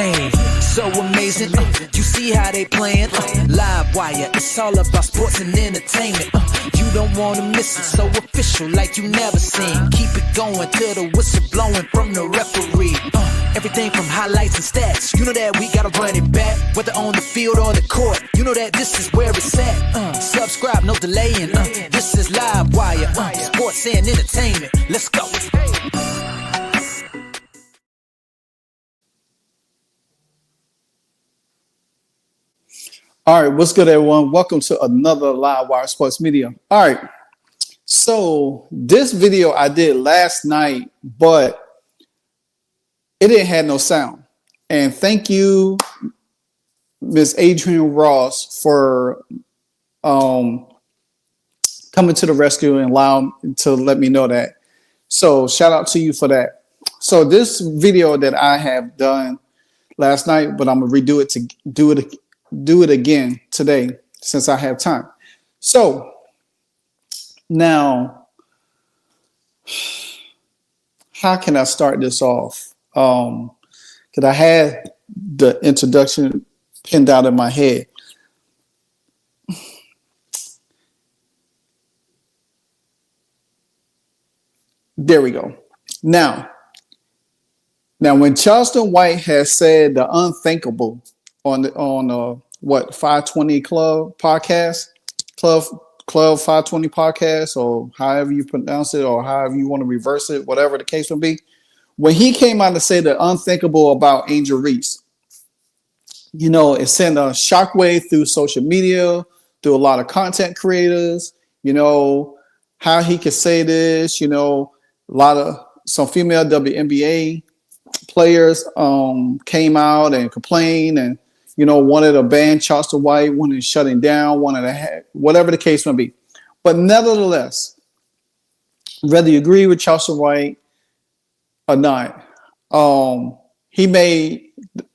Hey, so amazing. You see how they playing? Live wire, it's all about sports and entertainment. You don't wanna miss it, so official like you never seen. Keep it going till the whistle blowing from the referee. Everything from highlights and stats. You know that we gotta run it back, whether on the field or the court. You know that this is where it's at. Subscribe, no delaying. This is Live Wire, sports and entertainment. Let's go. All right, what's good, everyone? Welcome to another Live Wire Sports Media. All right, so this video I did last night, but it didn't have no sound. And thank you, Ms. Adrienne Ross, for coming to the rescue and allowing to let me know that. So shout out to you for that. So this video that I have done last night, but I'm gonna redo it to do it again today since I have time. So now, how can I start this off? Because I had the introduction pinned out in my head. There we go. Now, when Charleston White has said the unthinkable on 520 Club podcast, Club 520 podcast, or however you pronounce it, or however you want to reverse it, whatever the case may be. When he came out to say the unthinkable about Angel Reese, you know, it sent a shockwave through social media, through a lot of content creators. You know, how he could say this. You know, some female WNBA players came out and complained and, you know, wanted to ban Charleston White, wanted to shut him down, wanted to whatever the case may be. But nevertheless, whether you agree with Charleston White or not, he made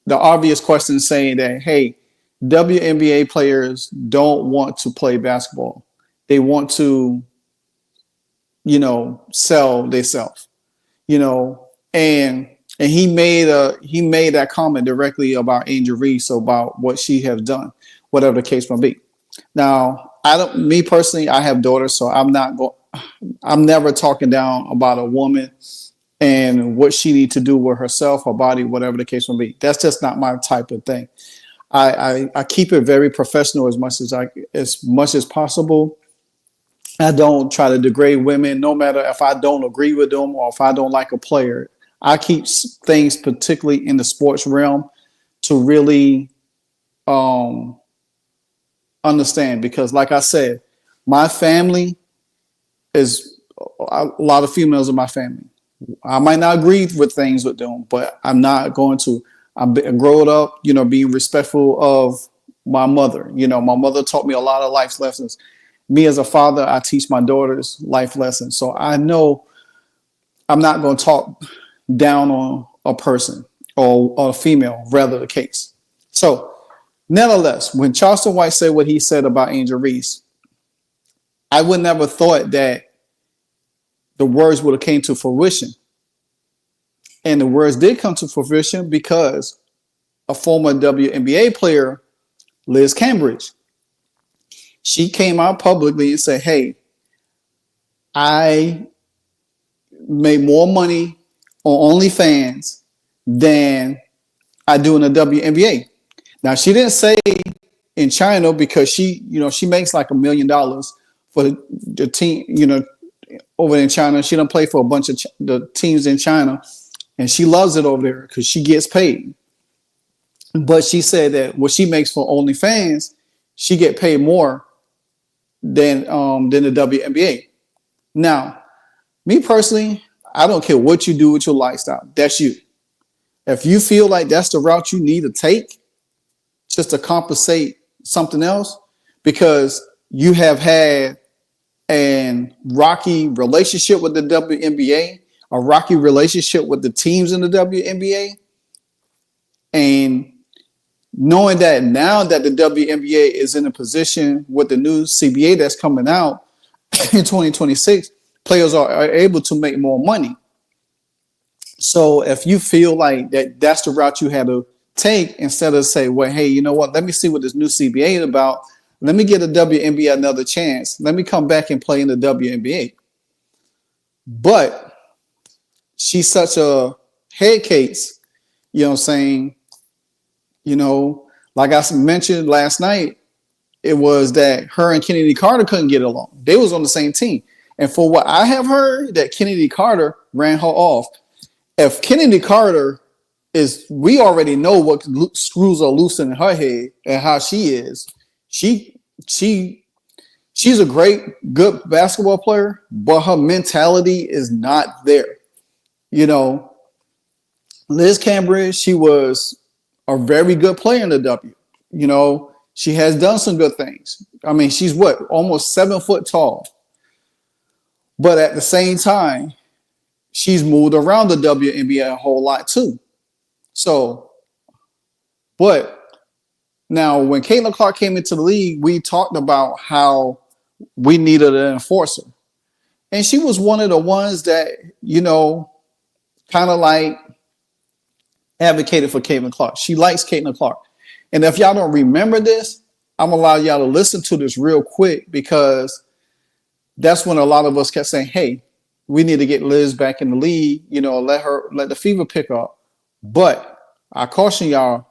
the obvious question saying that, hey, WNBA players don't want to play basketball. They want to, you know, sell themselves, you know, and he made that comment directly about Angel Reese, about what she has done, whatever the case may be. Now, me personally, I have daughters, so I'm never talking down about a woman and what she needs to do with herself, her body, whatever the case may be. That's just not my type of thing. I keep it very professional as much as possible. I don't try to degrade women, no matter if I don't agree with them or if I don't like a player. I keep things, particularly in the sports realm, to really understand, because, like I said, my family is a lot of females in my family. I might not agree with things with them, but I'm not going to. I'm growing up, you know, being respectful of my mother. You know, my mother taught me a lot of life lessons. Me as a father, I teach my daughters life lessons. So I know I'm not going to talk down on a person or a female, rather the case. So nevertheless, when Charleston White said what he said about Angel Reese, I would never thought that the words would have came to fruition. And the words did come to fruition because a former WNBA player, Liz Cambage, she came out publicly and said, hey, I made more money on Onlyfans than I do in the WNBA. Now, she didn't say in China, because she makes like $1 million for the team, you know, over in China. She don't play for a bunch of the teams in China, and she loves it over there because she gets paid. But she said that what she makes for OnlyFans, she get paid more than the WNBA. Now, me personally, I don't care what you do with your lifestyle. That's you. If you feel like that's the route you need to take just to compensate something else, because you have had a rocky relationship with the WNBA, a rocky relationship with the teams in the WNBA, and knowing that now that the WNBA is in a position with the new CBA that's coming out in 2026, players are able to make more money. So if you feel like that's the route you had to take instead of say, well, hey, you know what? Let me see what this new CBA is about. Let me get a WNBA another chance. Let me come back and play in the WNBA. But she's such a head case, you know what I'm saying? You know, like I mentioned last night, it was that her and Kennedy Carter couldn't get along. They was on the same team. And for what I have heard, that Kennedy Carter ran her off. If Kennedy Carter we already know what screws are loose in her head and how she is. She's a good basketball player, but her mentality is not there. You know, Liz Cambage, she was a very good player in the W. You know, she has done some good things. I mean, she's almost 7 foot tall. But at the same time, she's moved around the WNBA a whole lot too. So, but now when Caitlin Clark came into the league, we talked about how we needed an enforcer. And she was one of the ones that, you know, kind of like advocated for Caitlin Clark. She likes Caitlin Clark. And if y'all don't remember this, I'm going to allow y'all to listen to this real quick because that's when a lot of us kept saying, hey, we need to get Liz back in the league, you know, let the fever pick up. But I caution y'all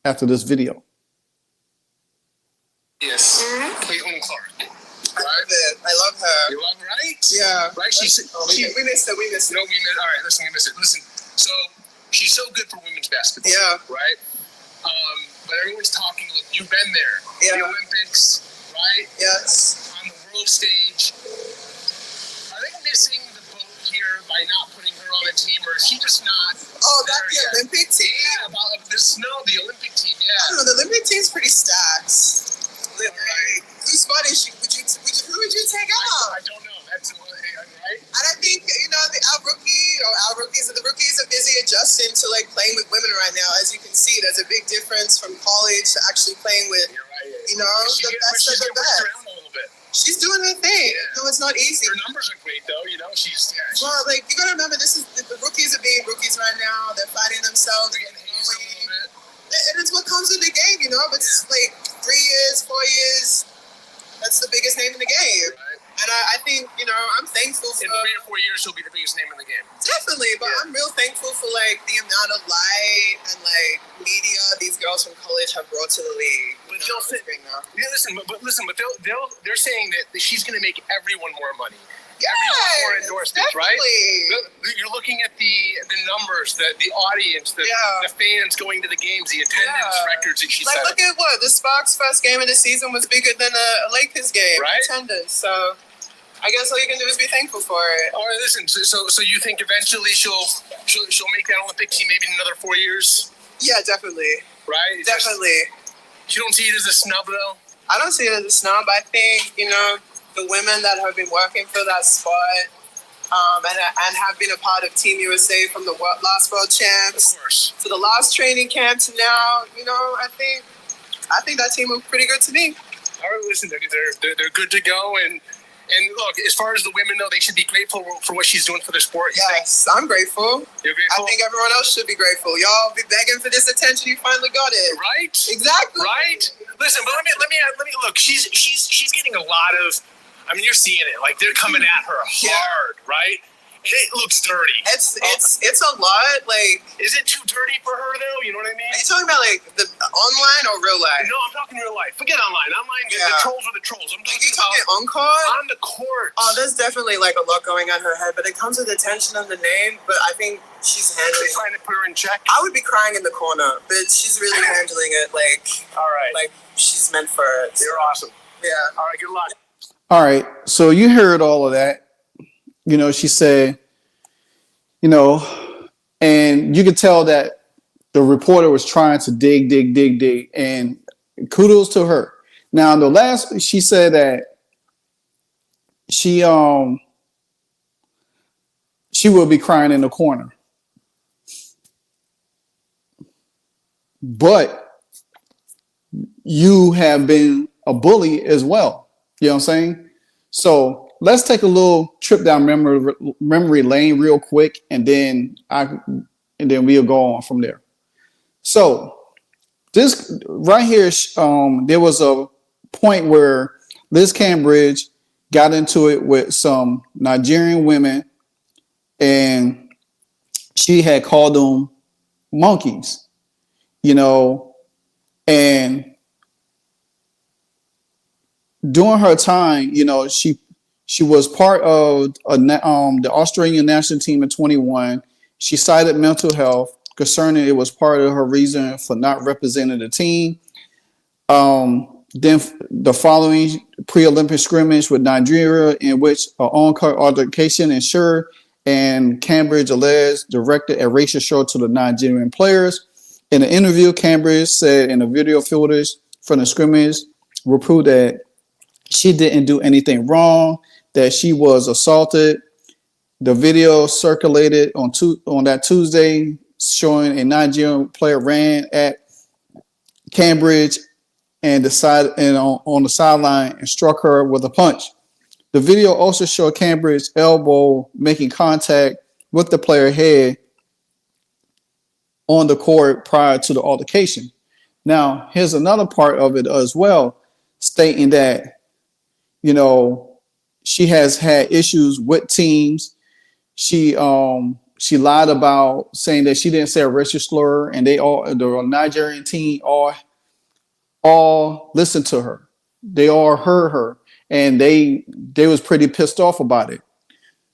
after this video. Yes, Caitlin Clark. Right? I love her. You love her, right? Yeah. Right? We missed it. No, all right, listen, we missed it. Listen, so she's so good for women's basketball. Yeah. Right? But everyone's talking, look, you've been there. Yeah. The Olympics, right? Yes. On the world stage. Are they missing the boat here by not putting her on a team, or is she just not? Oh, that's the Olympic team? Yeah, the Olympic team, yeah. I don't know, the Olympic team's pretty stacked. Right. Whose spot is she? Who would you take out? I don't know. That's right. And I think, you know, the rookies are busy adjusting to like playing with women right now. As you can see, there's a big difference from college to actually playing with, you know, the best of the best. Around a little bit. She's doing her thing. Yeah. No, it's not easy. Her numbers are great, though. You know, well, like, you gotta remember, the rookies are being rookies right now. They're fighting themselves. They're getting hazed a little bit. And it's what comes with the game, you know. It's like 3 years, 4 years. That's the biggest name in the game. Right. And I think, you know, I'm thankful for... In 3 or 4 years, she'll be the biggest name in the game. Definitely, but I'm real thankful for, like, the amount of light and, like, media these girls from college have brought to the league. But they'll say... But they're saying that she's going to make everyone more money. Everyone more endorsements, definitely. Right? You're looking at the numbers, the audience, the fans going to the games, the attendance records that she set. Look at the Sparks' first game of the season was bigger than a Lakers game, right? Attendance. So I guess all you can do is be thankful for it. All right, listen. So you think eventually she'll make that Olympic team maybe in another 4 years? Yeah, definitely. Right? Definitely. You don't see it as a snub though? I don't see it as a snub. I think, you know, the women that have been working for that spot and have been a part of Team USA from the last World Champs to the last training camp to now, you know, I think that team was pretty good to me. All right, listen, they're good to go. And look, as far as the women know, they should be grateful for what she's doing for the sport. Yes, I'm grateful. You're grateful? I think everyone else should be grateful. Y'all be begging for this attention. You finally got it. Right? Exactly. Right? Listen, but let me look. She's getting a lot of. I mean, you're seeing it. Like, they're coming at her hard, right? And it looks dirty. It's a lot. Like, is it too dirty for her, though? You know what I mean? Are you talking about, like, the online or real life? No, I'm talking real life. Forget online. Online, the trolls are the trolls. I'm talking about on court? On the court. Oh, there's definitely, like, a lot going on in her head. But it comes with the attention of the name. But I think she's handling it. Trying to put her in check? I would be crying in the corner. But she's really handling it, like... All right. Like, she's meant for it. You're awesome. Yeah. All right, good luck. All right, so you heard all of that. You know, she said, you know, and you could tell that the reporter was trying to dig, and kudos to her. Now, she said that she will be crying in the corner. But you have been a bully as well. You know what I'm saying? So let's take a little trip down memory lane real quick, and then we'll go on from there. So this right here, there was a point where Liz Cambage got into it with some Nigerian women, and she had called them monkeys, you know, and during her time, you know, she was part of the Australian national team in 21. She cited mental health concerning it was part of her reason for not representing the team. Then the following pre-Olympic scrimmage with Nigeria, in which an on-court altercation ensured, and Cambage alleged directed a racial show to the Nigerian players. In an interview, Cambage said in the video footage from the scrimmage will prove that she didn't do anything wrong, that she was assaulted. The video circulated on that Tuesday, showing a Nigerian player ran at Cambage and on the sideline and struck her with a punch. The video also showed Cambage's elbow making contact with the player's head on the court prior to the altercation. Now, here's another part of it as well, stating that, you know, she has had issues with teams. She lied about saying that she didn't say a racial slur, and the Nigerian team all listened to her. They all heard her, and they was pretty pissed off about it.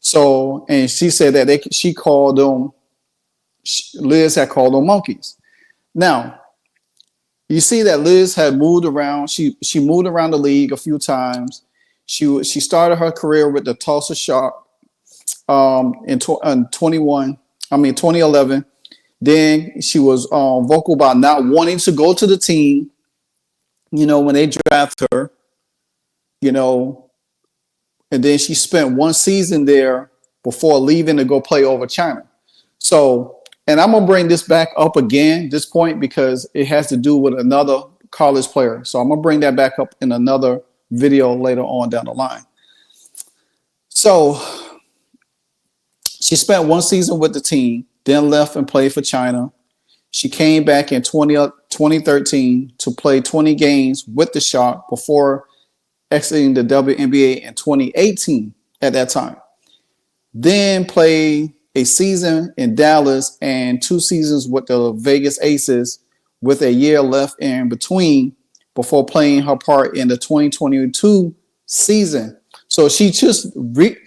So, and she said that Liz had called them monkeys. Now, you see that Liz had moved around. She moved around the league a few times. She started her career with the Tulsa Shock in 2011. Then she was vocal about not wanting to go to the team, you know, when they drafted her, you know, and then she spent one season there before leaving to go play over China. So, and I'm going to bring this back up again, this point, because it has to do with another college player. So I'm going to bring that back up in another video later on down the line. So she spent one season with the team, then left and played for China. She came back in 2013 to play 20 games with the Shock before exiting the WNBA in 2018 at that time. Then played a season in Dallas and 2 seasons with the Vegas Aces, with a year left in between before playing her part in the 2022 season. So she just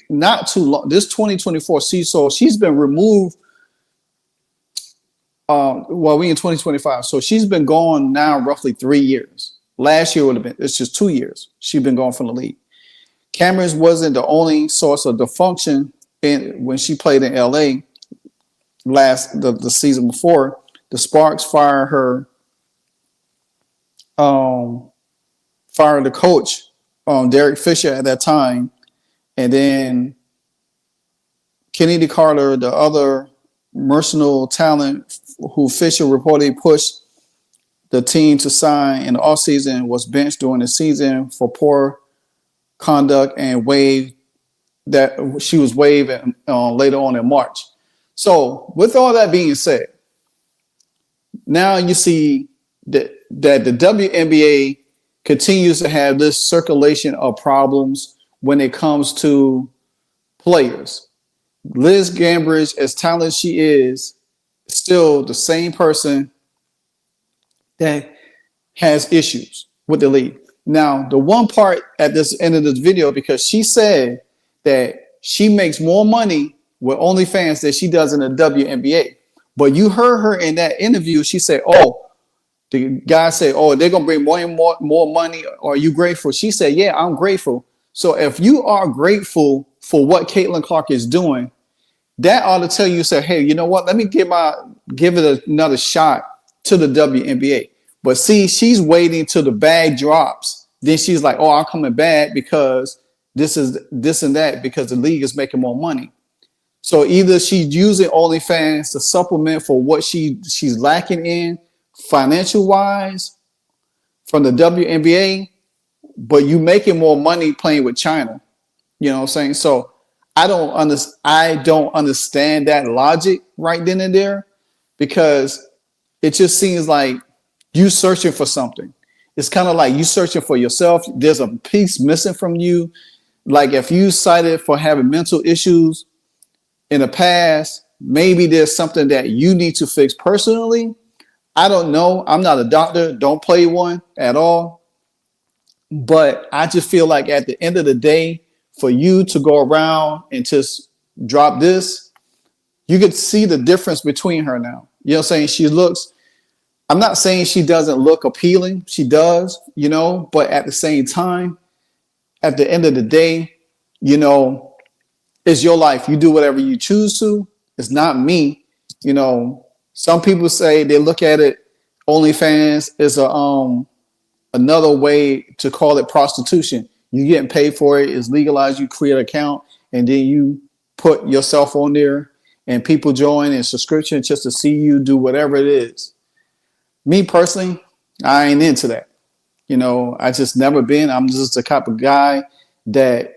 not too long, this 2024 season, so she's been removed. We in 2025, so she's been gone now roughly 3 years. Last year would have been, it's just 2 years she's been gone from the league. Cameron wasn't the only source of dysfunction when she played in LA the season before. The Sparks fired the coach, Derek Fisher at that time, and then Kennedy Carter, the other mercenary talent who Fisher reportedly pushed the team to sign in the offseason, was benched during the season for poor conduct and she was waived later on in March. So with all that being said, now you see that the WNBA continues to have this circulation of problems when it comes to players. Liz Cambage, as talented as she is, still the same person that has issues with the league. Now, the one part at this end of this video, because she said that she makes more money with OnlyFans than she does in the WNBA. But you heard her in that interview, she said, the guy said, they're going to bring more money. Are you grateful? She said, yeah, I'm grateful. So if you are grateful for what Caitlin Clark is doing, that ought to tell you, say, hey, you know what? Let me give it another shot to the WNBA. But see, she's waiting till the bag drops. Then she's like, I'm coming back because this and that, because the league is making more money. So either she's using OnlyFans to supplement for what she's lacking in financial wise from the WNBA, but you making more money playing with China. You know what I'm saying? So I don't understand that logic right then and there, because it just seems like You searching for something. It's kind of like you searching for yourself. There's a piece missing from you. Like if you cited for having mental issues in the past, maybe there's something that you need to fix personally. I don't know. I'm not a doctor. Don't play one at all. But I just feel like at the end of the day, for you to go around and just drop this, you could see the difference between her now. You know what I'm saying? I'm not saying she doesn't look appealing. She does, but at the same time, at the end of the day, it's your life. You do whatever you choose to. It's not me. Some people say they look at it, OnlyFans is another way to call it prostitution. You getting paid for it. It's legalized. You create an account and then you put yourself on there and people join and subscription just to see you do whatever it is. Me personally, I ain't into that. I just never been. I'm just the type of guy that,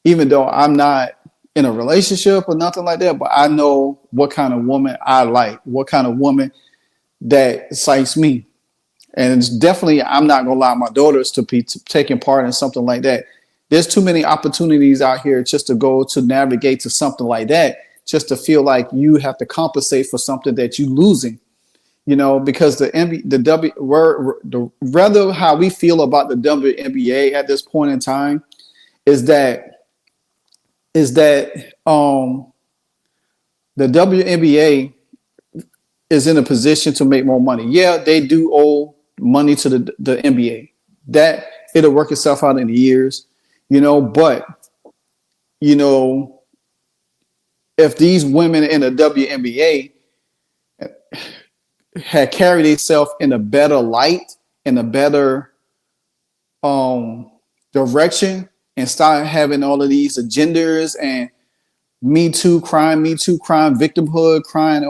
even though I'm not in a relationship or nothing like that, but I know what kind of woman I like, what kind of woman that excites me. And it's definitely, I'm not going to allow my daughters to be taking part in something like that. There's too many opportunities out here just to go to navigate to something like that, just to feel like you have to compensate for something that you're losing. Because rather how we feel about the WNBA at this point in time is that the WNBA is in a position to make more money. Yeah, they do owe money to the NBA. That it'll work itself out in the years, but if these women in the WNBA had carried themselves in a better light, in a better direction, and started having all of these agendas and Me Too crime, victimhood, crying,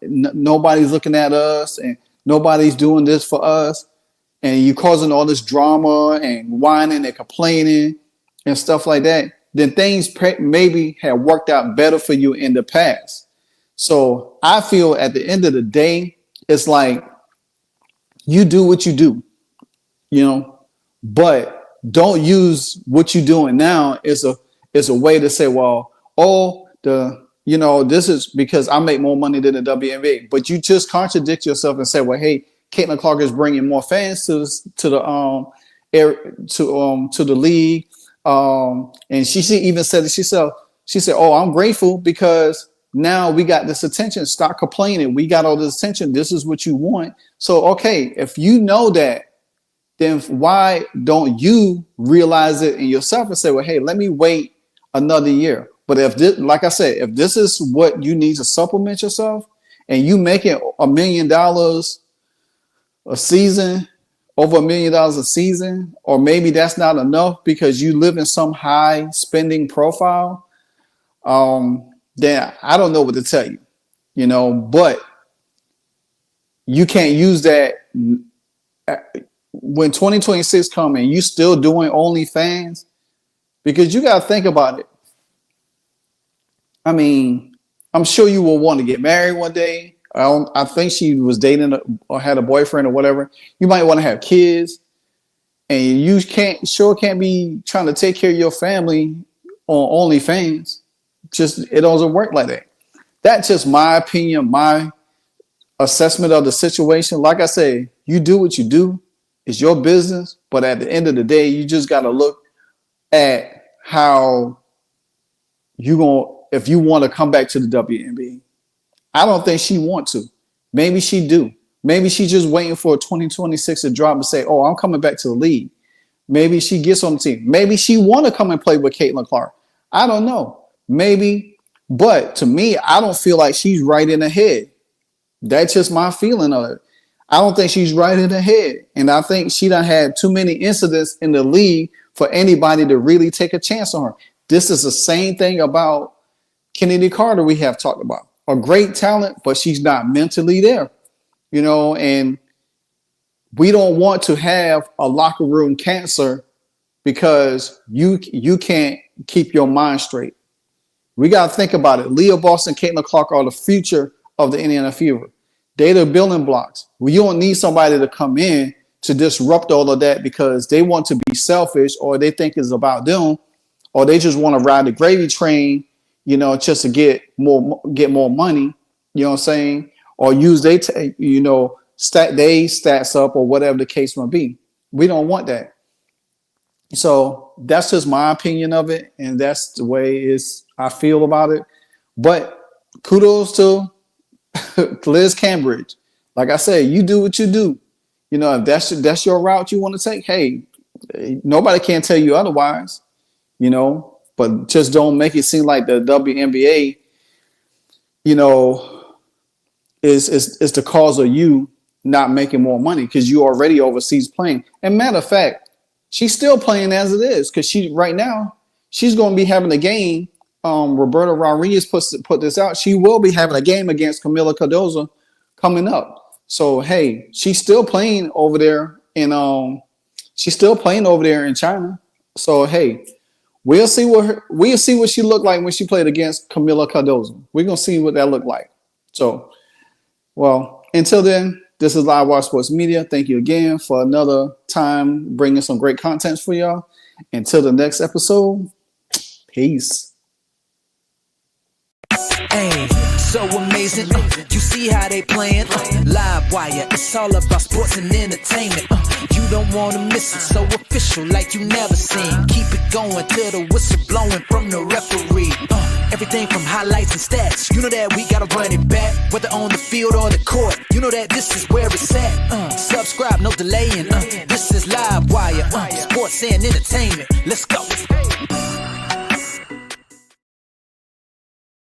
nobody's looking at us and nobody's doing this for us, and you causing all this drama and whining and complaining and stuff like that, then things maybe have worked out better for you in the past. So I feel at the end of the day, it's like you do what you do, but don't use what you're doing now as a way to say, well, this is because I make more money than the WNBA. But you just contradict yourself and say, well, hey, Caitlin Clark is bringing more fans to the league. And she even said it. She said, oh, I'm grateful because now we got this attention. Stop complaining. We got all this attention. This is what you want. So, okay, if you know that, then why don't you realize it in yourself and say, well, hey, let me wait another year. But if this, like I said, if this is what you need to supplement yourself and you making $1 million a season, over $1 million a season, or maybe that's not enough because you live in some high spending profile, then I don't know what to tell you, but you can't use that when 2026 comes and you still doing OnlyFans, because you got to think about it. I mean, I'm sure you will want to get married one day. I think she was dating or had a boyfriend or whatever. You might want to have kids, and you can't be trying to take care of your family on OnlyFans. It doesn't work like that. That's just my opinion, my assessment of the situation. Like I say, you do what you do. It's your business. But at the end of the day, you just got to look at how if you want to come back to the WNBA. I don't think she want to. Maybe she do. Maybe she's just waiting for 2026 to drop and say, oh, I'm coming back to the league. Maybe she gets on the team. Maybe she want to come and play with Caitlin Clark. I don't know. Maybe. But to me, I don't feel like she's right in the head. That's just my feeling of it. I don't think she's right in the head. And I think she done had too many incidents in the league for anybody to really take a chance on her. This is the same thing about Kennedy Carter we have talked about. A great talent, but she's not mentally there, and we don't want to have a locker room cancer because you can't keep your mind straight. We got to think about it. Leah Boston, Caitlin Clark are the future of the Indiana Fever. They the building blocks. Well, you don't need somebody to come in to disrupt all of that because they want to be selfish or they think it's about them or they just want to ride the gravy train, you know, just to get more money, you know what I'm saying? Or use stats up or whatever the case may be. We don't want that. So that's just my opinion of it. And that's the way I feel about it. But kudos to Liz Cambage. Like I said, you do what you do. You know, if that's your route you want to take, hey, nobody can tell you otherwise, you know, but just don't make it seem like the WNBA, you know, is the cause of you not making more money because you already overseas playing. And matter of fact, she's still playing as it is because right now she's going to be having a game. Roberta Rodriguez put this out. She will be having a game against Camila Cardozo coming up. So hey, she's still playing over there in China. So hey, we'll see what she looked like when she played against Camila Cardozo. We're gonna see what that looked like. So, well, until then, this is Live Watch Sports Media. Thank you again for another time bringing some great content for y'all. Until the next episode, peace. Hey, so amazing. You see how they playing? Live wire, it's all about sports and entertainment. You don't want to miss it, so official like you never seen. Keep it going till the whistle blowing from the referee. Everything from highlights and stats. You know that we gotta run it back, whether on the field or the court. You know that this is where it's at. Subscribe, no delaying. This is Live Wire, sports and entertainment. Let's go.